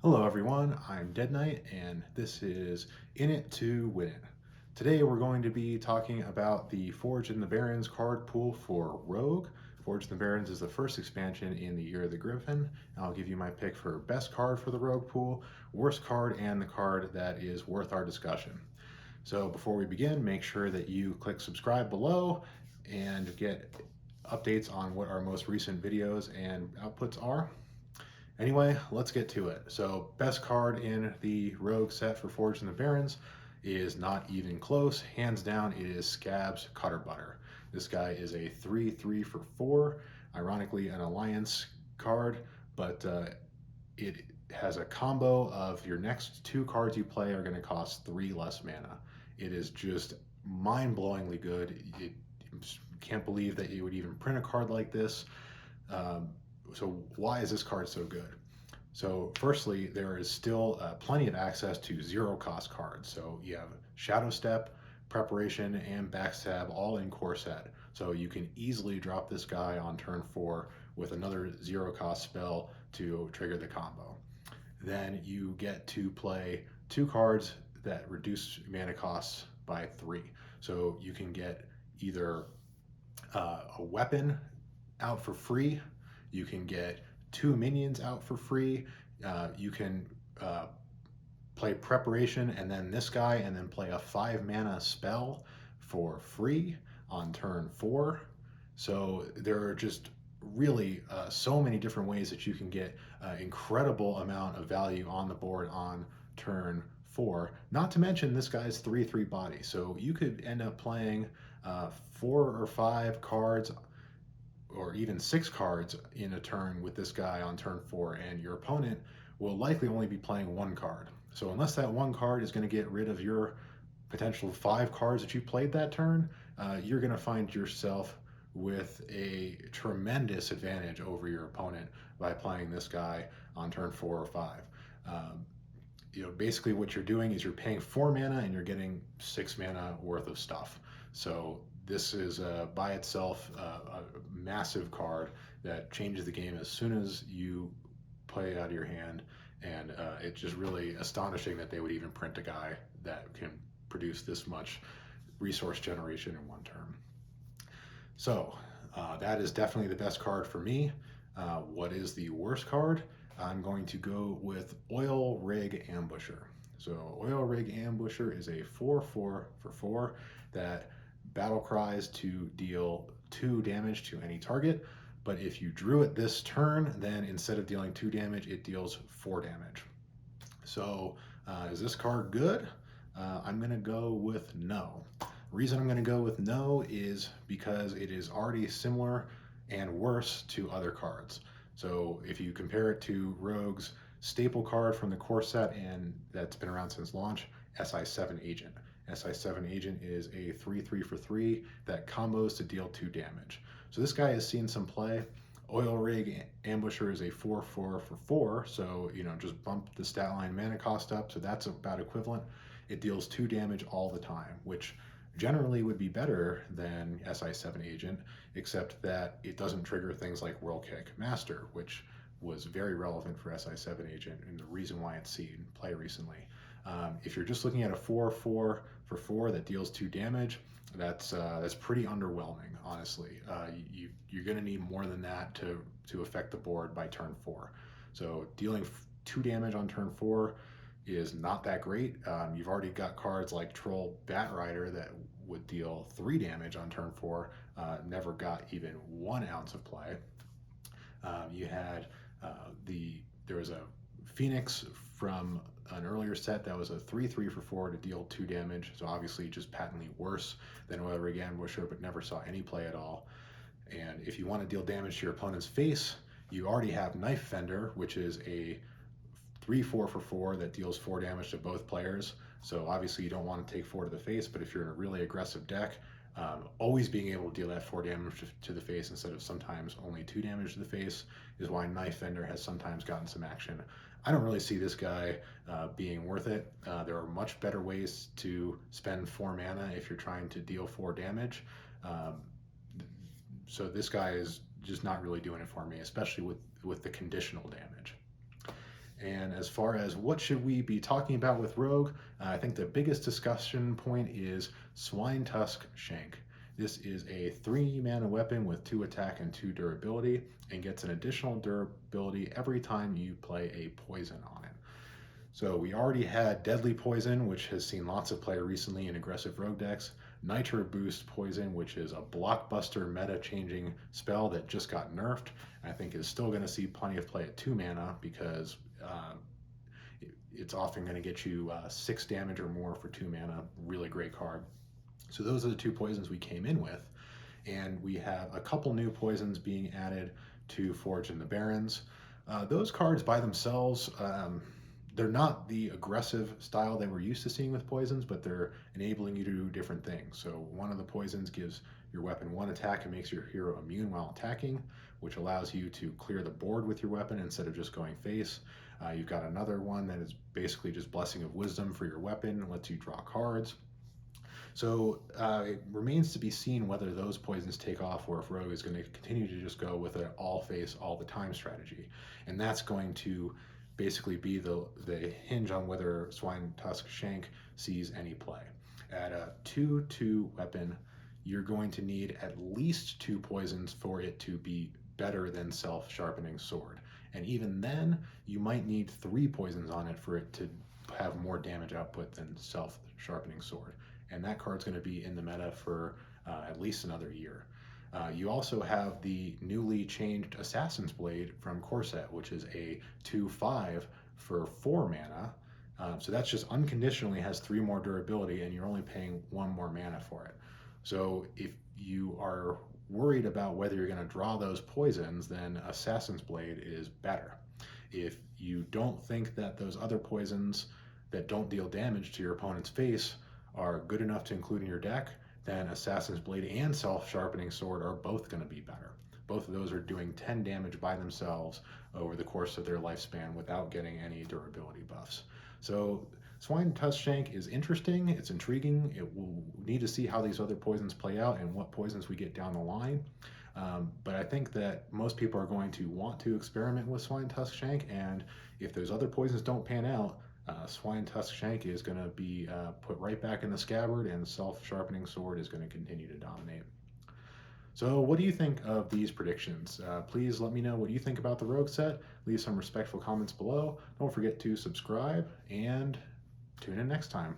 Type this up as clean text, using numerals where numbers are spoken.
Hello everyone, I'm Dead Knight and this is In It to Win It. Today we're going to be talking about the Forged in the Barrens card pool for Rogue. Forged in the Barrens is the first expansion in the Year of the Griffin. I'll give you my pick for best card for the Rogue pool, worst card, and the card that is worth our discussion. So before we begin, make sure that you click subscribe below and get updates on what our most recent videos and outputs are. Anyway, let's get to it. So best card in the Rogue set for Forged in the Barrens is not even close. Hands down, it is Scabbs Cutterbutter. This guy is a 3/3 for 4, ironically an Alliance card, but it has a combo of your next 2 cards you play are going to cost 3 less mana. It is just mind-blowingly good. You can't believe that you would even print a card like this. So why is this card so good? So firstly, there is still plenty of access to zero cost cards. So you have Shadow Step, Preparation, and Backstab all in core set. So you can easily drop this guy on turn 4 with another zero cost spell to trigger the combo. Then you get to play 2 cards that reduce mana costs by 3. So you can get either a weapon out for free, you can get 2 minions out for free, you can play Preparation and then this guy and then play a 5 mana spell for free on turn 4. So there are just really so many different ways that you can get incredible amount of value on the board on turn 4. Not to mention this guy's 3/3 body. So you could end up playing 4 or 5 cards or even 6 cards in a turn with this guy on turn 4, and your opponent will likely only be playing 1 card. So unless that 1 card is going to get rid of your potential 5 cards that you played that turn, you're going to find yourself with a tremendous advantage over your opponent by playing this guy on turn 4 or 5. Basically what you're doing is you're paying 4 mana and you're getting 6 mana worth of stuff. So this is by itself a massive card that changes the game as soon as you play it out of your hand, and it's just really astonishing that they would even print a guy that can produce this much resource generation in 1 turn. So that is definitely the best card for me. What is the worst card? I'm going to go with Oil Rig Ambusher. So Oil Rig Ambusher is a 4/4 for 4 that battle cries to deal 2 damage to any target, but if you drew it this turn, then instead of dealing 2 damage, it deals 4 damage. So is this card good? I'm going to go with no. The reason I'm going to go with no is because it is already similar and worse to other cards. So if you compare it to Rogue's staple card from the core set and that's been around since launch, Si7 Agent. Si7 Agent is a 3/3 for 3 that combos to deal 2 damage. So this guy has seen some play. Oil Rig Ambusher is a 4/4 for 4, so just bump the stat line mana cost up, so that's about equivalent. It deals 2 damage all the time, which generally would be better than Si7 Agent, except that it doesn't trigger things like Whirl Kick Master, which was very relevant for Si7 Agent and the reason why it's seen play recently. If you're just looking at a 4/4 for 4 that deals 2 damage, that's pretty underwhelming, honestly. You're going to need more than that to affect the board by turn 4. So dealing 2 damage on turn 4 is not that great. You've already got cards like Troll Batrider that would deal 3 damage on turn 4, never got even 1 ounce of play. You had there was a Phoenix from an earlier set that was a 3/3 for 4 to deal 2 damage, so obviously just patently worse than Oil Rig Ambusher, but never saw any play at all. And if you want to deal damage to your opponent's face, you already have Knife Fender, which is a 3/4 for 4 that deals 4 damage to both players. So obviously you don't want to take 4 to the face, but if you're in a really aggressive deck, always being able to deal that 4 damage to the face instead of sometimes only 2 damage to the face is why Knife Fender has sometimes gotten some action. I don't really see this guy being worth it. There are much better ways to spend 4 mana if you're trying to deal 4 damage. So this guy is just not really doing it for me, especially with the conditional damage. And as far as what should we be talking about with Rogue, I think the biggest discussion point is Swinetusk Shank. This is a 3 mana weapon with 2 attack and 2 durability, and gets an additional durability every time you play a poison on it. So we already had Deadly Poison, which has seen lots of play recently in aggressive rogue decks. Nitro Boost Poison, which is a blockbuster meta-changing spell that just got nerfed. I think is still going to see plenty of play at 2 mana because it's often going to get you 6 damage or more for 2 mana. Really great card. So those are the 2 poisons we came in with. And we have a couple new poisons being added to Forge in the Barrens. Those cards by themselves, they're not the aggressive style that we're used to seeing with poisons, but they're enabling you to do different things. So one of the poisons gives your weapon 1 attack and makes your hero immune while attacking, which allows you to clear the board with your weapon instead of just going face. You've got another one that is basically just Blessing of Wisdom for your weapon and lets you draw cards. So it remains to be seen whether those poisons take off or if Rogue is going to continue to just go with an all face all the time strategy. And that's going to basically be the hinge on whether Swinetusk Shank sees any play. At a 2/2 weapon, you're going to need at least 2 poisons for it to be better than Self-Sharpening Sword. And even then, you might need 3 poisons on it for it to have more damage output than Self-Sharpening Sword. And that card's going to be in the meta for at least another year. You also have the newly changed Assassin's Blade from Corset, which is a 2/5 for 4 mana. So that's just unconditionally has 3 more durability, and you're only paying 1 more mana for it. So if you are worried about whether you're going to draw those poisons, then Assassin's Blade is better. If you don't think that those other poisons that don't deal damage to your opponent's face are good enough to include in your deck, then Assassin's Blade and Self-Sharpening Sword are both going to be better. Both of those are doing 10 damage by themselves over the course of their lifespan without getting any durability buffs. So Swinetusk Shank is interesting, it's intriguing. It will need to see how these other poisons play out and what poisons we get down the line. But I think that most people are going to want to experiment with Swinetusk Shank, and if those other poisons don't pan out, Swinetusk Shank is going to be put right back in the scabbard, and Self-Sharpening Sword is going to continue to dominate. So what do you think of these predictions? Please let me know what you think about the Rogue set. Leave some respectful comments below. Don't forget to subscribe, and tune in next time.